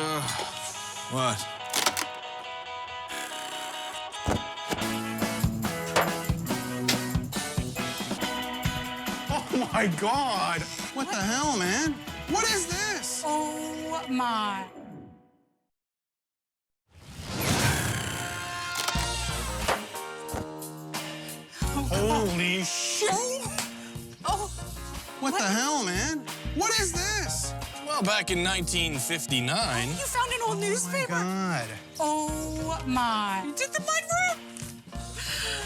What? Oh my God! What the hell, man? What is this? Oh my. Holy shit! Oh. What the hell, man? What is this? Well, back in 1959. You found an old newspaper? Oh my God. Oh my. You did the mudroom?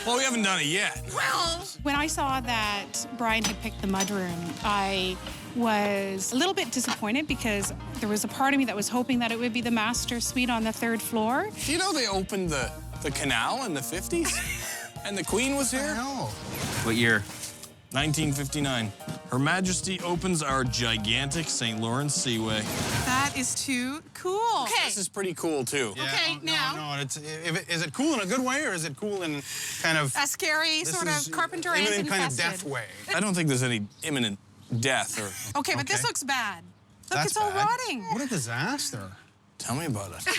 Well, we haven't done it yet. Well. When I saw that Bryan had picked the mudroom, I was a little bit disappointed because there was a part of me that was hoping that it would be the master suite on the 3rd floor. Do you know they opened the canal in the 50s? And the Queen was here? Hell. What year? 1959. Her Majesty opens our gigantic St. Lawrence Seaway. That is too cool. Okay. This is pretty cool, too. Yeah, Okay, now. No, is it cool in a good way or is it cool in kind of... A scary sort of carpenter ant imminent kind of infested. death way? I don't think there's any imminent death or... Okay, but this looks bad. Look, That's it's all bad. rotting. What a disaster. Tell me about it.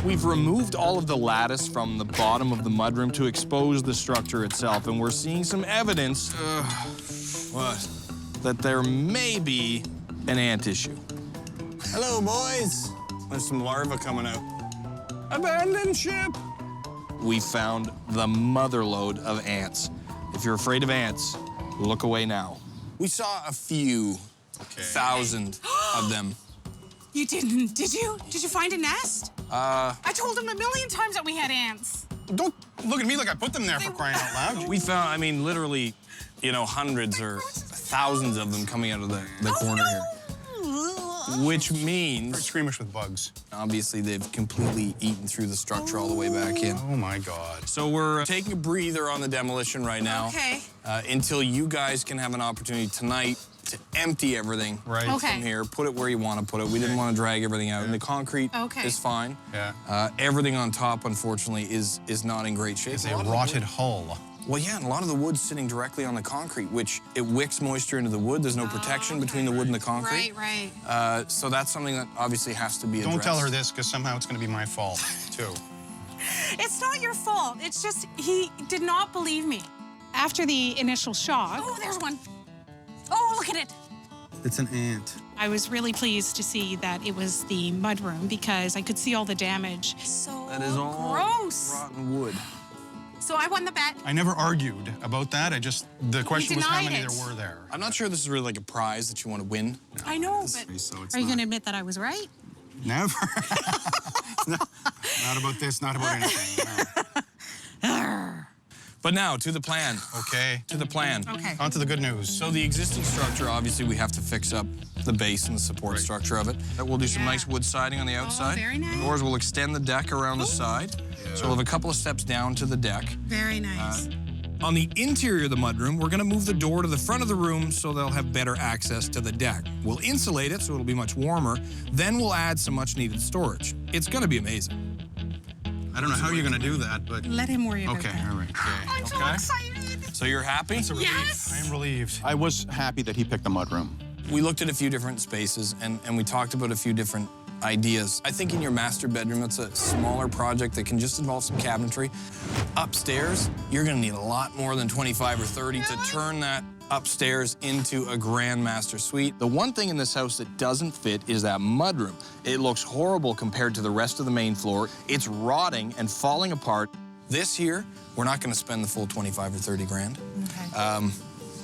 We've removed all of the lattice from the bottom of the mudroom to expose the structure itself, and we're seeing some evidence What? that there may be an ant issue. Hello, boys. There's some larvae coming out. Abandoned ship. We found the motherload of ants. If you're afraid of ants, look away now. We saw a few thousand of them. You didn't, did you? Did you find a nest? I told him a million times that we had ants. Don't look at me like I put them there for crying out loud. We found, I mean, literally, you know, hundreds or thousands of them coming out of the corner here. Which Very means, squeamish with bugs. obviously, they've completely eaten through the structure all the way back in. Oh my God. So we're taking a breather on the demolition right now. Okay. Until you guys can have an opportunity tonight to empty everything Right. Okay. from here, put it where you want to put it. We didn't want to drag everything out. And the concrete is fine. Yeah. Everything on top, unfortunately, is not in great shape. It's a rotted hull. Well, yeah, and a lot of the wood's sitting directly on the concrete, which it wicks moisture into the wood. There's no protection between the wood and the concrete. Right. So that's something that obviously has to be addressed. Don't tell her this, because somehow it's going to be my fault, too. It's not your fault. It's just he did not believe me. After the initial shock, Oh, there's one. Oh, look at it. It's an ant. I was really pleased to see that it was the mudroom because I could see all the damage. So That is all gross. rotten wood. So I won the bet. I never argued about that. The question was how denied many it. there were there. I'm not sure this is really like a prize that you want to win. I know, but So it's Are you not- going to admit that I was right? Never. Not about this, not about anything. No. But now, to the plan. Okay. To the plan. okay. On to the good news. So the existing structure, obviously, we have to fix up the base and the support structure of it. We'll do some nice wood siding on the outside. very nice. Doors will extend the deck around the side. So we'll have a couple of steps down to the deck. Very nice. On the interior of the mudroom, we're gonna move the door to the front of the room so they'll have better access to the deck. We'll insulate it so it'll be much warmer. Then we'll add some much needed storage. It's gonna be amazing. I don't know how you're going to do that, but... Let him worry about Okay, that. all right. I'm so excited. So you're happy? Yes. I am relieved. I was happy that he picked the mudroom. We looked at a few different spaces and we talked about a few different ideas. I think in your master bedroom, it's a smaller project that can just involve some cabinetry. Upstairs, you're gonna need a lot more than 25 or 30 to turn that upstairs into a grand master suite. The one thing in this house that doesn't fit is that mudroom. It looks horrible compared to the rest of the main floor. It's rotting and falling apart. This here, we're not gonna spend the full 25 or 30 grand. Okay.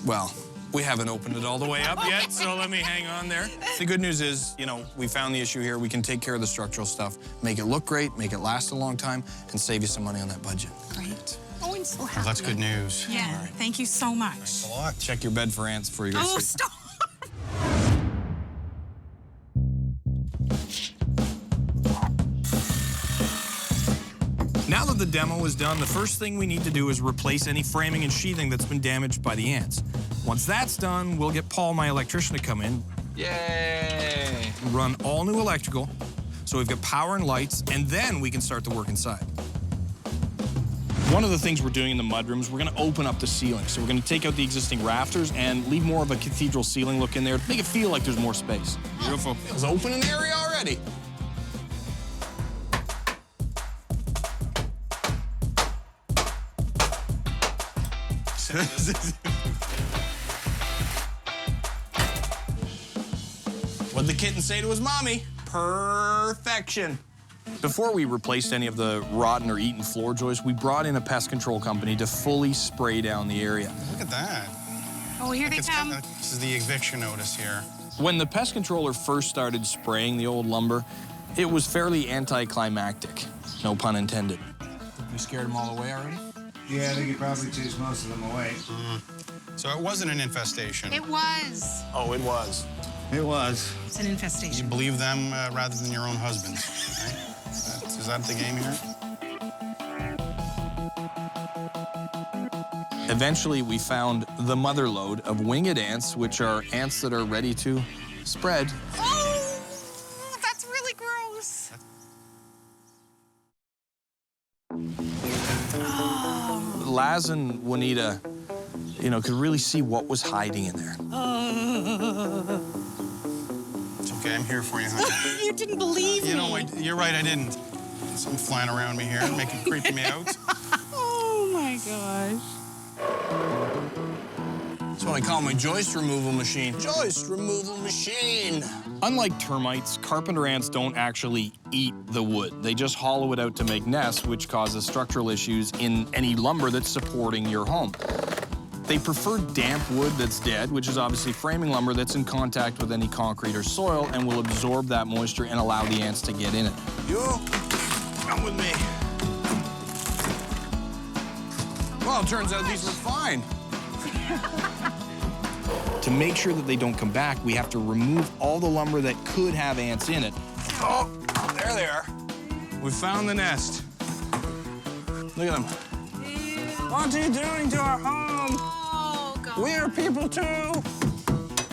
Well, we haven't opened it all the way up yet, so let me hang on there. The good news is, you know, we found the issue here. We can take care of the structural stuff, make it look great, make it last a long time, and save you some money on that budget. Great. Oh, I'm so happy. Well, that's good news. Yeah. Thank you so much. Thanks a lot. Check your bed for ants before you go to Oh, sleep. stop. Now that the demo is done, the first thing we need to do is replace any framing and sheathing that's been damaged by the ants. Once that's done, we'll get Paul, my electrician, to come in. Yay! Run all new electrical, so we've got power and lights, and then we can start the work inside. One of the things we're doing in the mudrooms, we're gonna open up the ceiling. So we're gonna take out the existing rafters and leave more of a cathedral ceiling look in there to make it feel like there's more space. Beautiful. Feels open in the area already. What'd the kitten say to his mommy? Perfection. Before we replaced any of the rotten or eaten floor joists, we brought in a pest control company to fully spray down the area. Look at that. Oh, here they come. This is the eviction notice here. When the pest controller first started spraying the old lumber, it was fairly anticlimactic. No pun intended. You scared them all away already? Yeah, I think you probably chased most of them away. So it wasn't an infestation. It was. Oh, it was. It was. It's an You infestation. believe them rather than your own husband, right? Is that the game here? Eventually, we found the motherload of winged ants, which are ants that are ready to spread. Oh, that's really gross. Laz and Juanita, you know, could really see what was hiding in there. It's okay, I'm here for you, honey. You didn't believe me. You know, you're right, I didn't. Something flying around me here, making creeping me out. Oh my gosh. That's what I call my joist removal machine. Joist removal machine. Unlike termites, carpenter ants don't actually eat the wood. They just hollow it out to make nests, which causes structural issues in any lumber that's supporting your home. They prefer damp wood that's dead, which is obviously framing lumber that's in contact with any concrete or soil and will absorb that moisture and allow the ants to get in it. You, come with me. Well, it turns out these were fine. To make sure that they don't come back, we have to remove all the lumber that could have ants in it. Oh, there they are. We found the nest. Look at them. What are you doing to our home? Oh, God. We are people too.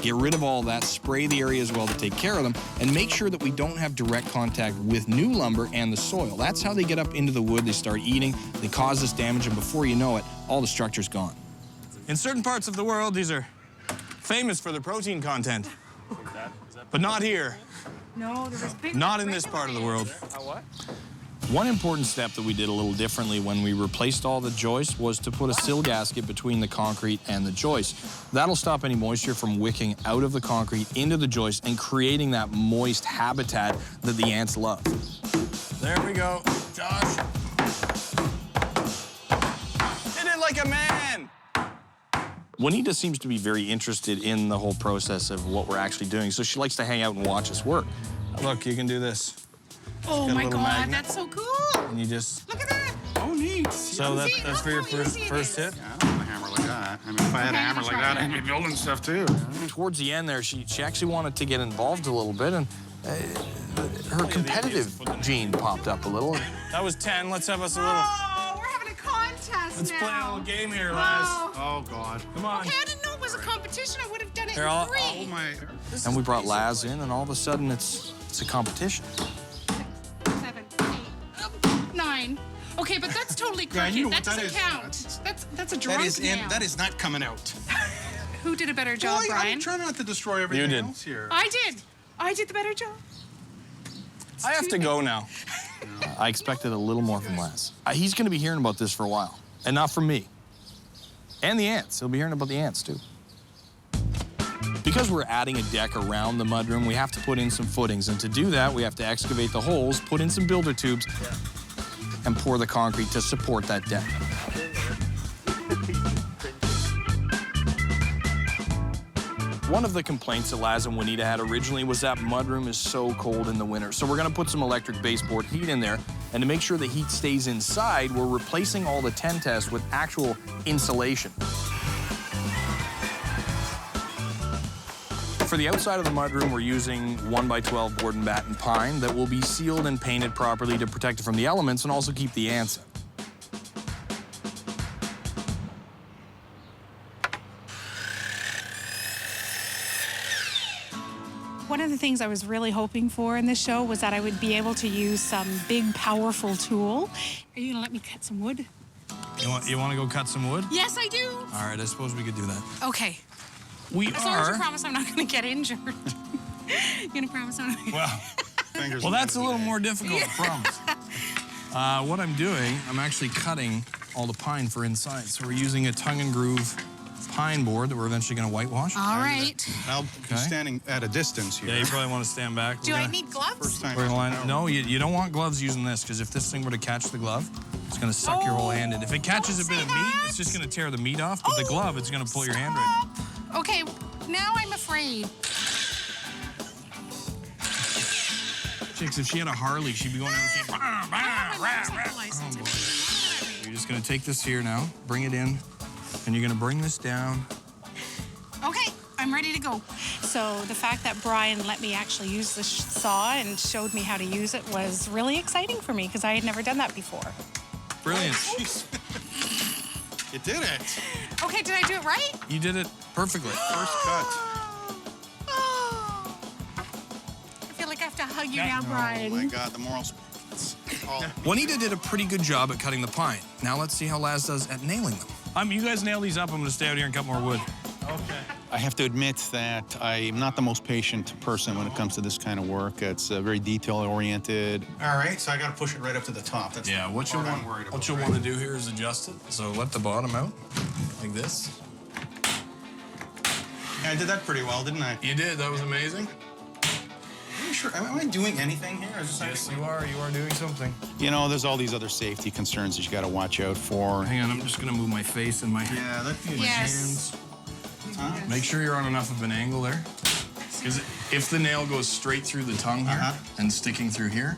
Get rid of all that, spray the area as well to take care of them, and make sure that we don't have direct contact with new lumber and the soil. That's how they get up into the wood, they start eating, they cause this damage, and before you know it, all the structure's gone. In certain parts of the world, these are famous for their protein content. But not here. No, there was big. Not in this part of the world. One important step that we did a little differently when we replaced all the joists was to put a sill gasket between the concrete and the joist. That'll stop any moisture from wicking out of the concrete into the joist and creating that moist habitat that the ants love. There we go. Josh. Hit it like a man. Juanita seems to be very interested in the whole process of what we're actually doing, so she likes to hang out and watch us work. Look, you can do this. Oh, Got a my little God, magnet. that's so cool. And you just... Look at that. Oh, neat. So that's for your first hit? Yeah, I don't have a hammer like that. I mean, if I had a Okay, hammer let's like try that, I'd be building stuff too. Towards the end there, she actually wanted to get involved a little bit, and her competitive gene popped up a little. That was 10. Let's have us a little... Oh, we're having a contest Let's now. play a little game here, Laz. Oh. Oh, God. Come on. Okay, I didn't know it was a competition. I would have done it Here, in 3. Oh, my. And we brought Laz in, and all of a sudden, it's a competition. 7, 8, 9. Okay, but that's totally Yeah, crooked. you know that what that doesn't is. count. That's a drunk nail. That is not coming out. Who did a better job, Bryan? I'm trying not to destroy everything did. else here. I did. I did the better job. I have to go now. I expected a little more from Laz. He's going to be hearing about this for a while, and not from me. And the ants. He'll be hearing about the ants, too. Because we're adding a deck around the mudroom, we have to put in some footings, and to do that, we have to excavate the holes, put in some builder tubes, and pour the concrete to support that deck. One of the complaints that Laz and Juanita had originally was that mudroom is so cold in the winter. So we're gonna put some electric baseboard heat in there, and to make sure the heat stays inside, we're replacing all the tent tests with actual insulation. For the outside of the mudroom, we're using 1x12 board and batten pine that will be sealed and painted properly to protect it from the elements and also keep the ants in. One of the things I was really hoping for in this show was that I would be able to use some big, powerful tool. Are you gonna let me cut some wood? You want to go cut some wood? Yes, I do. All right, I suppose we could do that. Okay. We As long as you are. promise I'm not going to get injured. You gonna promise I'm not gonna... Well, Fingers that's a little more difficult, I promise. What I'm doing, I'm actually cutting all the pine for inside. So we're using a tongue and groove pine board that we're eventually going to whitewash. All right. I'll be standing at a distance here. Yeah, you probably want to stand back. Do I need gloves? First time. We're gonna line it. No, you don't want gloves using this, because if this thing were to catch the glove, it's gonna suck your whole hand in. If it catches a bit of meat, it's just gonna tear the meat off, but the glove, it's gonna pull your hand right in. Okay, now I'm afraid. Chicks, if she had a Harley, she'd be going down and saying, bah, bah, rah, rah. License. Oh, boy. You're just gonna take this here now, bring it in, and you're gonna bring this down. Okay, I'm ready to go. So the fact that Bryan let me actually use the saw and showed me how to use it was really exciting for me because I had never done that before. Brilliant. You did it. Okay, did I do it right? You did it perfectly. First cut. Oh. I feel like I have to hug you now, Oh Bryan. my God, the morals. Juanita did a pretty good job at cutting the pine. Now let's see how Laz does at nailing them. You guys nail these up. I'm gonna stay out here and cut more wood. Okay. I have to admit that I'm not the most patient person when it comes to this kind of work. It's very detail-oriented. All right, so I got to push it right up to the top. That's Yeah, what you'll want to do here is adjust it. So let the bottom out, like this. Yeah, I did that pretty well, didn't I? You did, that was amazing. Are you sure? Am I doing anything here? Yes, you are doing something. You know, there's all these other safety concerns that you got to watch out for. Hang on, I'm just gonna move my face and my Yes. hands. Make sure you're on enough of an angle there. Because if the nail goes straight through the tongue here and sticking through here,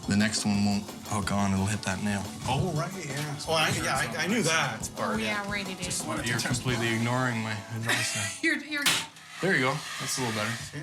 the next one won't hook on, it'll hit that nail. Oh, right, yeah. Well, I knew that part. Oh, yeah, right it is. You're completely ignoring my advice now. You're There you go, that's a little better. Yeah,